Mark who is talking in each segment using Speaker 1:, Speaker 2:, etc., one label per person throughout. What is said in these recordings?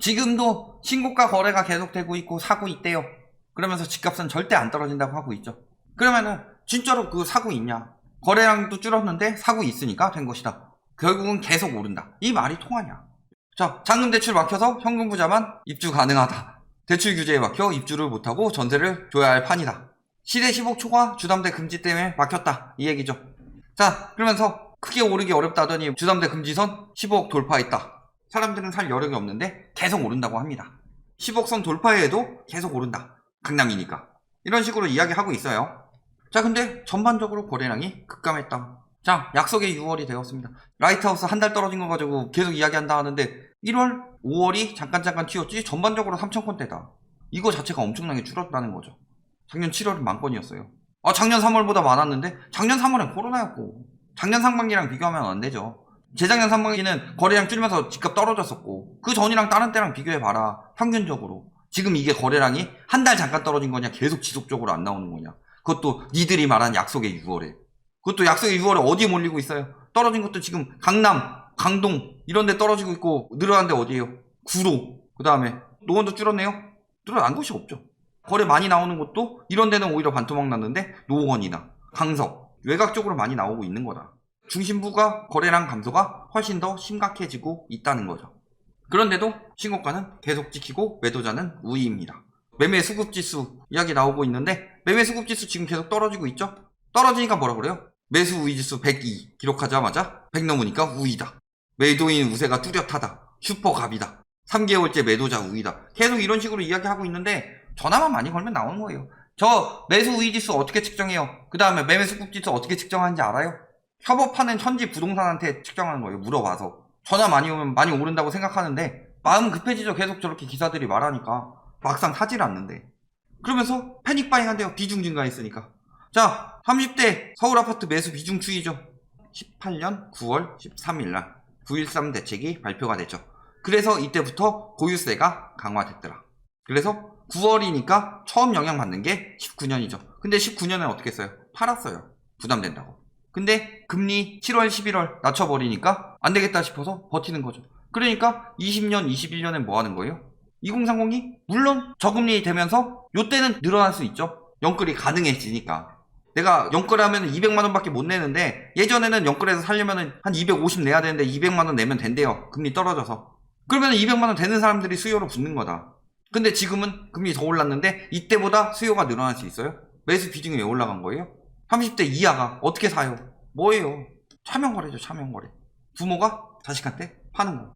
Speaker 1: 지금도 신고가 거래가 계속되고 있고 사고 있대요. 그러면서 집값은 절대 안 떨어진다고 하고 있죠. 그러면은 진짜로 그 사고 있냐? 거래량도 줄었는데 사고 있으니까 된 것이다. 결국은 계속 오른다. 이 말이 통하냐? 자, 잔금 대출 막혀서 현금 부자만 입주 가능하다. 대출 규제에 막혀 입주를 못하고 전세를 줘야 할 판이다. 시대 10억 초과 주담대 금지 때문에 막혔다. 이 얘기죠. 자, 그러면서 크게 오르기 어렵다더니 주담대 금지선 15억 돌파했다. 사람들은 살 여력이 없는데 계속 오른다고 합니다. 10억 선 돌파해도 계속 오른다. 강남이니까. 이런 식으로 이야기하고 있어요. 자, 근데 전반적으로 거래량이 급감했다. 자, 약속의 6월이 되었습니다. 라이트하우스 한 달 떨어진 거 가지고 계속 이야기한다 하는데 1월, 5월이 잠깐 튀었지 전반적으로 3,000건대다. 이거 자체가 엄청나게 줄었다는 거죠. 작년 7월은 10,000건이었어요. 작년 3월보다 많았는데 작년 3월엔 코로나였고 작년 상반기랑 비교하면 안 되죠. 재작년 상반기는 거래량 줄면서 집값 떨어졌었고 그 전이랑 다른 때랑 비교해봐라. 평균적으로 지금 이게 거래량이 한 달 잠깐 떨어진 거냐 계속 지속적으로 안 나오는 거냐. 그것도 니들이 말한 약속의 6월에. 그것도 약속의 6월에 어디에 몰리고 있어요? 떨어진 것도 지금 강남, 강동 이런 데 떨어지고 있고 늘어난 데 어디예요? 구로. 그 다음에 노원도 줄었네요? 늘어난 곳이 없죠. 거래 많이 나오는 곳도 이런 데는 오히려 반토막 났는데 노원이나 강석, 외곽 쪽으로 많이 나오고 있는 거다. 중심부가 거래량 감소가 훨씬 더 심각해지고 있다는 거죠. 그런데도 신고가는 계속 지키고 매도자는 우위입니다. 매매 수급지수 이야기 나오고 있는데 매매 수급지수 지금 계속 떨어지고 있죠? 떨어지니까 뭐라 그래요? 매수 우위지수 102 기록하자마자 100 넘으니까 우위다. 매도인 우세가 뚜렷하다. 슈퍼갑이다. 3개월째 매도자 우위다. 계속 이런 식으로 이야기하고 있는데 전화만 많이 걸면 나오는 거예요. 저 매수 우위지수 어떻게 측정해요? 그 다음에 매매 수급지수 어떻게 측정하는지 알아요? 협업하는 현지 부동산한테 측정하는 거예요. 물어봐서. 전화 많이 오면 많이 오른다고 생각하는데 마음 급해지죠. 계속 저렇게 기사들이 말하니까. 막상 사질 않는데. 그러면서 패닉바잉 한대요. 비중 증가했으니까. 자, 30대 서울 아파트 매수 비중 추이죠. 18년 9월 13일날 9.13 대책이 발표가 됐죠. 그래서 이때부터 보유세가 강화됐더라. 그래서 9월이니까 처음 영향받는 게 19년이죠. 근데 19년에 어떻게 했어요? 팔았어요. 부담된다고. 근데 금리 7월 11월 낮춰버리니까 안되겠다 싶어서 버티는 거죠. 그러니까 20년 21년엔 뭐 하는 거예요? 2030이 물론 저금리 되면서 요때는 늘어날 수 있죠. 연끌이 가능해지니까. 내가 연끌하면 200만원 밖에 못 내는데 예전에는 연끌해서 살려면 한 250 내야 되는데 200만원 내면 된대요. 금리 떨어져서. 그러면 200만원 되는 사람들이 수요로 붙는 거다. 근데 지금은 금리 더 올랐는데 이때보다 수요가 늘어날 수 있어요? 매수 비중이 왜 올라간 거예요? 30대 이하가 어떻게 사요? 뭐예요? 차명거래죠. 차명거래. 부모가 자식한테 파는 거.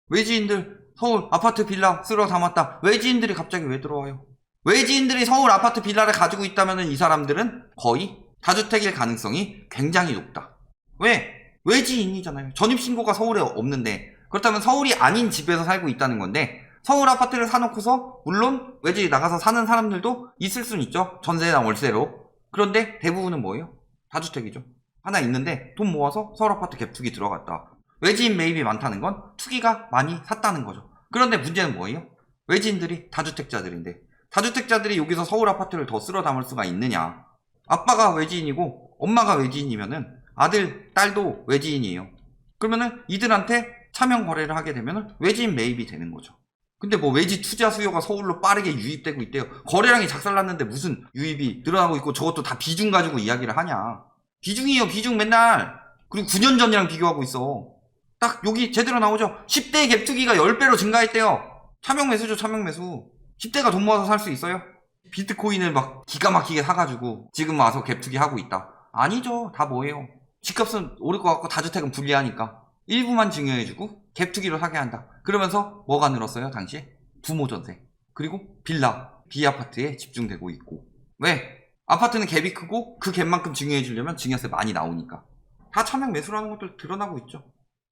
Speaker 1: 외지인들 서울 아파트 빌라 쓸어 담았다. 외지인들이 갑자기 왜 들어와요? 외지인들이 서울 아파트 빌라를 가지고 있다면 이 사람들은 거의 다주택일 가능성이 굉장히 높다. 왜? 외지인이잖아요. 전입신고가 서울에 없는데 그렇다면 서울이 아닌 집에서 살고 있다는 건데 서울 아파트를 사놓고서 물론 외지 나가서 사는 사람들도 있을 수는 있죠. 전세나 월세로. 그런데 대부분은 뭐예요? 다주택이죠. 하나 있는데 돈 모아서 서울 아파트 갭투기 들어갔다. 외지인 매입이 많다는 건 투기가 많이 샀다는 거죠. 그런데 문제는 뭐예요? 외지인들이 다주택자들인데 다주택자들이 여기서 서울 아파트를 더 쓸어 담을 수가 있느냐. 아빠가 외지인이고 엄마가 외지인이면은 아들, 딸도 외지인이에요. 그러면은 이들한테 차명 거래를 하게 되면은 외지인 매입이 되는 거죠. 근데 뭐 외지 투자 수요가 서울로 빠르게 유입되고 있대요. 거래량이 작살났는데 무슨 유입이 늘어나고 있고 저것도 다 비중 가지고 이야기를 하냐. 비중이요, 비중 맨날. 그리고 9년 전이랑 비교하고 있어. 딱 여기 제대로 나오죠. 10대 갭투기가 10배로 증가했대요. 차명 매수죠, 차명 매수. 10대가 돈 모아서 살 수 있어요? 비트코인을 막 기가 막히게 사가지고 지금 와서 갭투기 하고 있다. 아니죠. 다 뭐예요? 집값은 오를 것 같고 다주택은 불리하니까 일부만 증여해주고 갭투기로 사게 한다. 그러면서 뭐가 늘었어요? 당시에? 부모 전세. 그리고 빌라, 비아파트에 집중되고 있고. 왜? 아파트는 갭이 크고 그 갭만큼 증여해주려면 증여세 많이 나오니까. 다 차명 매수라는 것들 드러나고 있죠.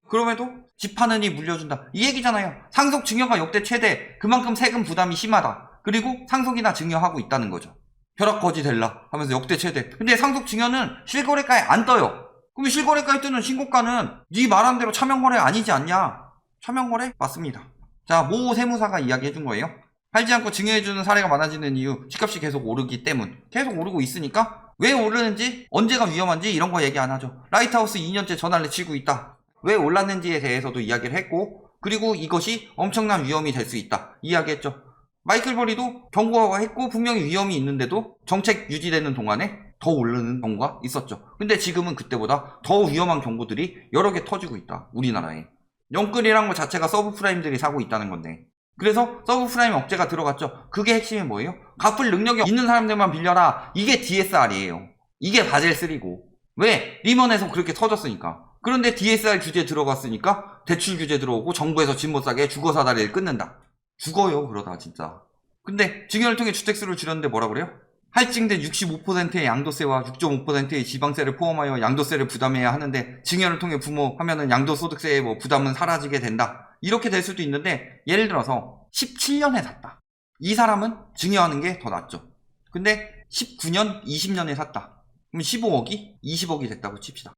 Speaker 1: 그럼에도 집 파느니 물려준다. 이 얘기잖아요. 상속 증여가 역대 최대. 그만큼 세금 부담이 심하다. 그리고 상속이나 증여하고 있다는 거죠. 벼락거지 될라 하면서 역대 최대. 근데 상속 증여는 실거래가에 안 떠요. 그럼 실거래가에 뜨는 신고가는 네 말한 대로 차명거래 아니지 않냐? 차명거래? 맞습니다. 자, 모 세무사가 이야기해준 거예요. 팔지 않고 증여해주는 사례가 많아지는 이유, 집값이 계속 오르기 때문. 계속 오르고 있으니까 왜 오르는지, 언제가 위험한지 이런 거 얘기 안 하죠. 라이트하우스 2년째 전화를 치고 있다. 왜 올랐는지에 대해서도 이야기를 했고 그리고 이것이 엄청난 위험이 될 수 있다 이야기했죠. 마이클 버리도 경고했고 분명히 위험이 있는데도 정책 유지되는 동안에 더 오르는 경우가 있었죠. 근데 지금은 그때보다 더 위험한 경고들이 여러 개 터지고 있다. 우리나라에. 영끌이란 것 자체가 서브프라임들이 사고 있다는 건데. 그래서 서브프라임 억제가 들어갔죠. 그게 핵심이 뭐예요? 갚을 능력이 있는 사람들만 빌려라. 이게 DSR이에요. 이게 바젤3고. 왜? 리먼에서 그렇게 터졌으니까. 그런데 DSR 규제 들어갔으니까 대출 규제 들어오고 정부에서 집 못 사게 주거사다리를 끊는다. 죽어요 그러다 진짜. 근데 증여를 통해 주택수를 줄였는데 뭐라 그래요? 할증된 65%의 양도세와 6.5%의 지방세를 포함하여 양도세를 부담해야 하는데 증여를 통해 부모하면은 양도소득세의 부담은 사라지게 된다. 이렇게 될 수도 있는데 예를 들어서 17년에 샀다. 이 사람은 증여하는 게 더 낫죠. 근데 19년, 20년에 샀다. 그럼 15억이 20억이 됐다고 칩시다.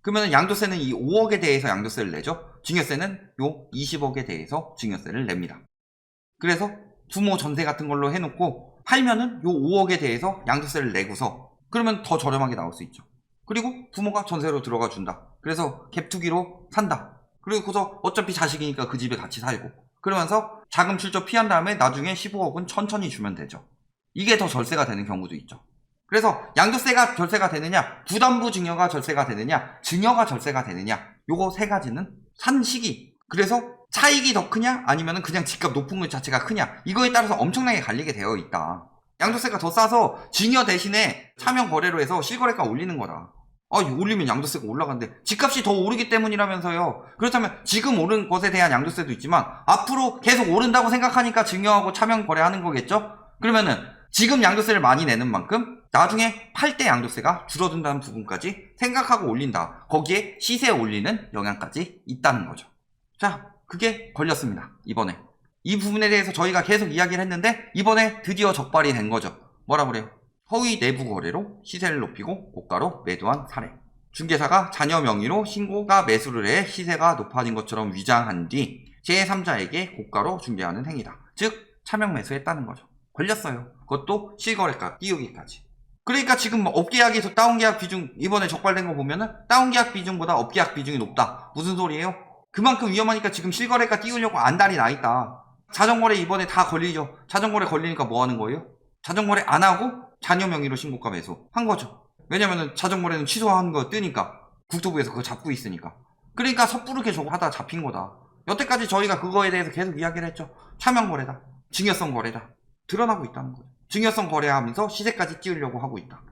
Speaker 1: 그러면 양도세는 이 5억에 대해서 양도세를 내죠. 증여세는 요 20억에 대해서 증여세를 냅니다. 그래서 부모 전세 같은 걸로 해놓고 팔면은 요 5억에 대해서 양도세를 내고서 그러면 더 저렴하게 나올 수 있죠. 그리고 부모가 전세로 들어가 준다. 그래서 갭투기로 산다. 그리고서 어차피 자식이니까 그 집에 같이 살고 그러면서 자금 출처 피한 다음에 나중에 15억은 천천히 주면 되죠. 이게 더 절세가 되는 경우도 있죠. 그래서 양도세가 절세가 되느냐, 부담부 증여가 절세가 되느냐, 증여가 절세가 되느냐, 요거 세 가지는 산 시기. 그래서 차익이 더 크냐 아니면 그냥 집값 높은 것 자체가 크냐 이거에 따라서 엄청나게 갈리게 되어 있다. 양도세가 더 싸서 증여 대신에 차명 거래로 해서 실거래가 올리는 거다. 올리면 양도세가 올라간대. 집값이 더 오르기 때문이라면서요. 그렇다면 지금 오른 것에 대한 양도세도 있지만 앞으로 계속 오른다고 생각하니까 증여하고 차명 거래하는 거겠죠. 그러면은 지금 양도세를 많이 내는 만큼 나중에 팔 때 양도세가 줄어든다는 부분까지 생각하고 올린다. 거기에 시세에 올리는 영향까지 있다는 거죠. 자, 그게 걸렸습니다. 이번에. 이 부분에 대해서 저희가 계속 이야기를 했는데 이번에 드디어 적발이 된 거죠. 뭐라 그래요? 허위 내부 거래로 시세를 높이고 고가로 매도한 사례. 중개사가 자녀 명의로 신고가 매수를 해 시세가 높아진 것처럼 위장한 뒤 제3자에게 고가로 중개하는 행위다. 즉 차명 매수했다는 거죠. 걸렸어요. 그것도 실거래가 띄우기까지. 그러니까 지금 업계약에서 다운계약 비중 이번에 적발된 거 보면은 다운계약 비중보다 업계약 비중이 높다. 무슨 소리예요? 그만큼 위험하니까 지금 실거래가 띄우려고 안달이 나 있다. 자전거래 이번에 다 걸리죠. 자전거래 걸리니까 뭐 하는 거예요? 자전거래 안 하고 자녀 명의로 신고가 매수 한 거죠. 왜냐면은 자전거래는 취소한 거 뜨니까 국토부에서 그거 잡고 있으니까. 그러니까 섣부르게 저거 하다 잡힌 거다. 여태까지 저희가 그거에 대해서 계속 이야기를 했죠. 차명 거래다. 증여성 거래다. 드러나고 있다는 거죠. 증여성 거래하면서 시세까지 띄우려고 하고 있다.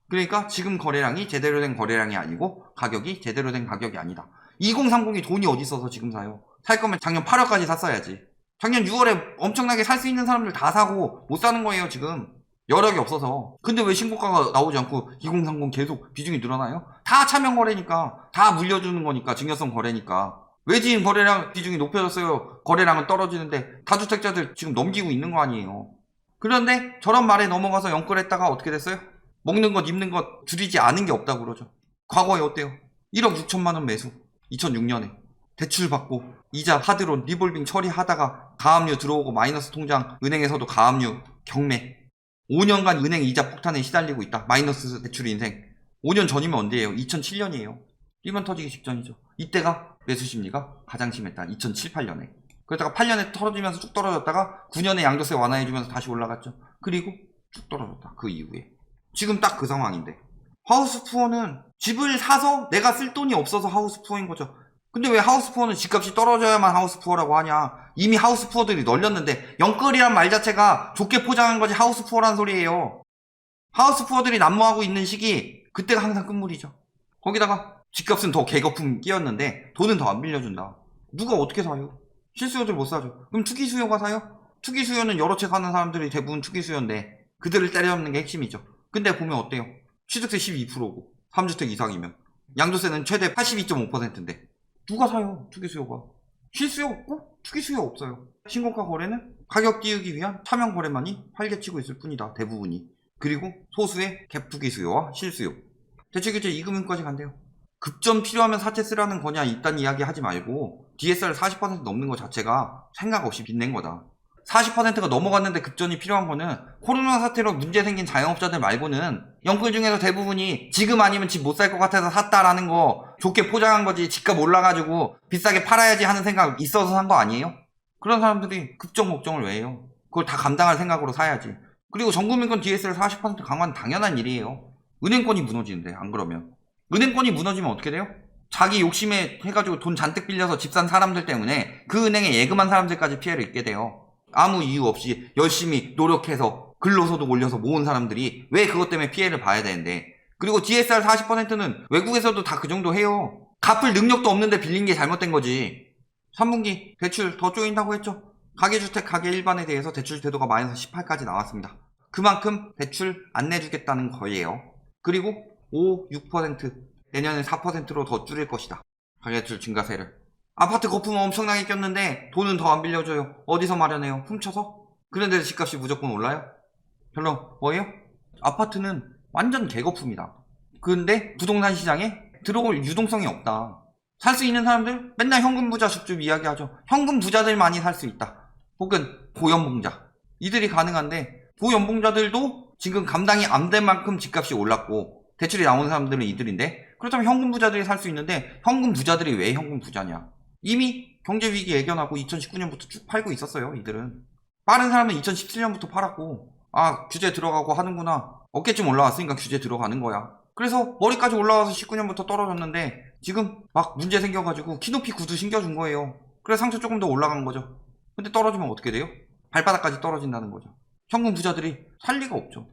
Speaker 1: 그러니까 지금 거래량이 제대로 된 거래량이 아니고 가격이 제대로 된 가격이 아니다. 2030이 돈이 어디 있어서 지금 사요? 살 거면 작년 8월까지 샀어야지. 작년 6월에 엄청나게 살 수 있는 사람들 다 사고 못 사는 거예요 지금. 여력이 없어서. 근데 왜 신고가가 나오지 않고 2030 계속 비중이 늘어나요? 다 차명 거래니까. 다 물려주는 거니까. 증여성 거래니까. 왜 지금 거래량 비중이 높여졌어요? 거래량은 떨어지는데 다주택자들 지금 넘기고 있는 거 아니에요. 그런데 저런 말에 넘어가서 영끌했다가 어떻게 됐어요? 먹는 것 입는 것 줄이지 않은 게 없다고 그러죠. 과거에 어때요? 1억 6천만 원 매수 2006년에 대출 받고 이자 하드론 리볼빙 처리하다가 가압류 들어오고 마이너스 통장 은행에서도 가압류 경매 5년간 은행 이자 폭탄에 시달리고 있다. 마이너스 대출 인생 5년 전이면 언제예요? 2007년이에요. 리먼 터지기 직전이죠. 이때가 매수 심리가 가장 심했다. 2007, 8년에. 그러다가 8년에 털어지면서 쭉 떨어졌다가 9년에 양도세 완화해주면서 다시 올라갔죠. 그리고 쭉 떨어졌다. 그 이후에. 지금 딱 그 상황인데. 하우스푸어는 집을 사서 내가 쓸 돈이 없어서 하우스푸어인 거죠. 근데 왜 하우스푸어는 집값이 떨어져야만 하우스푸어라고 하냐. 이미 하우스푸어들이 널렸는데 영끌이란 말 자체가 좋게 포장한 거지 하우스푸어란 소리예요. 하우스푸어들이 난무하고 있는 시기 그때가 항상 끝물이죠. 거기다가 집값은 더 개거품 끼었는데 돈은 더 안 빌려준다. 누가 어떻게 사요? 실수요들 못 사죠. 그럼 투기 수요가 사요? 투기 수요는 여러 채 사는 사람들이 대부분 투기 수요인데 그들을 때려잡는 게 핵심이죠. 근데 보면 어때요? 취득세 12%고 3주택 이상이면 양도세는 최대 82.5%인데 누가 사요? 투기 수요가. 실수요 없고 투기 수요 없어요. 신고가 거래는 가격 띄우기 위한 차명 거래만이 활개치고 있을 뿐이다. 대부분이. 그리고 소수의 갭 투기 수요와 실수요. 대출규제 이금융까지 간대요. 급전 필요하면 사채 쓰라는 거냐 이딴 이야기 하지 말고 DSR 40% 넘는 것 자체가 생각 없이 빚낸 거다. 40%가 넘어갔는데 급전이 필요한 거는 코로나 사태로 문제 생긴 자영업자들 말고는 영끌 중에서 대부분이 지금 아니면 집 못 살 것 같아서 샀다라는 거 좋게 포장한 거지, 집값 올라가지고 비싸게 팔아야지 하는 생각 있어서 산 거 아니에요? 그런 사람들이 급정 걱정을 왜 해요? 그걸 다 감당할 생각으로 사야지. 그리고 전국민권 DSR 40% 강화는 당연한 일이에요. 은행권이 무너지는데, 안 그러면. 은행권이 무너지면 어떻게 돼요? 자기 욕심에 해가지고 돈 잔뜩 빌려서 집 산 사람들 때문에 그 은행에 예금한 사람들까지 피해를 입게 돼요. 아무 이유 없이 열심히 노력해서 근로소득 올려서 모은 사람들이 왜 그것 때문에 피해를 봐야 되는데. 그리고 DSR 40%는 외국에서도 다 그 정도 해요. 갚을 능력도 없는데 빌린 게 잘못된 거지. 3분기 대출 더 쪼인다고 했죠. 가계주택, 가계 일반에 대해서 대출 제도가 마이너스 18까지 나왔습니다. 그만큼 대출 안 내주겠다는 거예요. 그리고 5, 6%, 내년에 4%로 더 줄일 것이다. 가계대출 증가세를. 아파트 거품 엄청나게 꼈는데 돈은 더 안 빌려줘요. 어디서 마련해요? 훔쳐서? 그런데 집값이 무조건 올라요? 별로 뭐예요? 아파트는 완전 개거품이다. 근데 부동산 시장에 들어올 유동성이 없다. 살 수 있는 사람들 맨날 현금 부자 줍줍 이야기하죠. 현금 부자들만이 살 수 있다. 혹은 고연봉자. 이들이 가능한데 고연봉자들도 지금 감당이 안 될 만큼 집값이 올랐고 대출이 나오는 사람들은 이들인데, 그렇다면 현금 부자들이 살 수 있는데 현금 부자들이 왜 현금 부자냐? 이미 경제위기 예견하고 2019년부터 쭉 팔고 있었어요. 이들은. 빠른 사람은 2017년부터 팔았고, 아 규제 들어가고 하는구나, 어깨쯤 올라왔으니까 규제 들어가는 거야. 그래서 머리까지 올라와서 19년부터 떨어졌는데 지금 막 문제 생겨가지고 키높이 구두 신겨준 거예요. 그래서 상처 조금 더 올라간 거죠. 근데 떨어지면 어떻게 돼요? 발바닥까지 떨어진다는 거죠. 현금 부자들이 살 리가 없죠.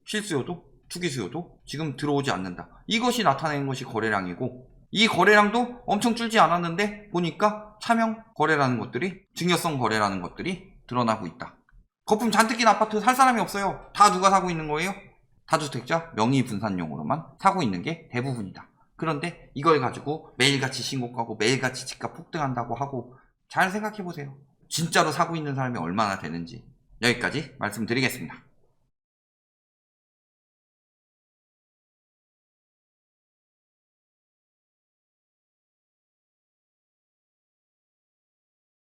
Speaker 1: 실수요도 투기 수요도 지금 들어오지 않는다. 이것이 나타내는 것이 거래량이고, 이 거래량도 엄청 줄지 않았는데 보니까 차명 거래라는 것들이, 증여성 거래라는 것들이 드러나고 있다. 거품 잔뜩 낀 아파트 살 사람이 없어요. 다 누가 사고 있는 거예요? 다주택자 명의 분산용으로만 사고 있는 게 대부분이다. 그런데 이걸 가지고 매일같이 신고가고 매일같이 집값 폭등한다고 하고, 잘 생각해보세요. 진짜로 사고 있는 사람이 얼마나 되는지. 여기까지 말씀드리겠습니다.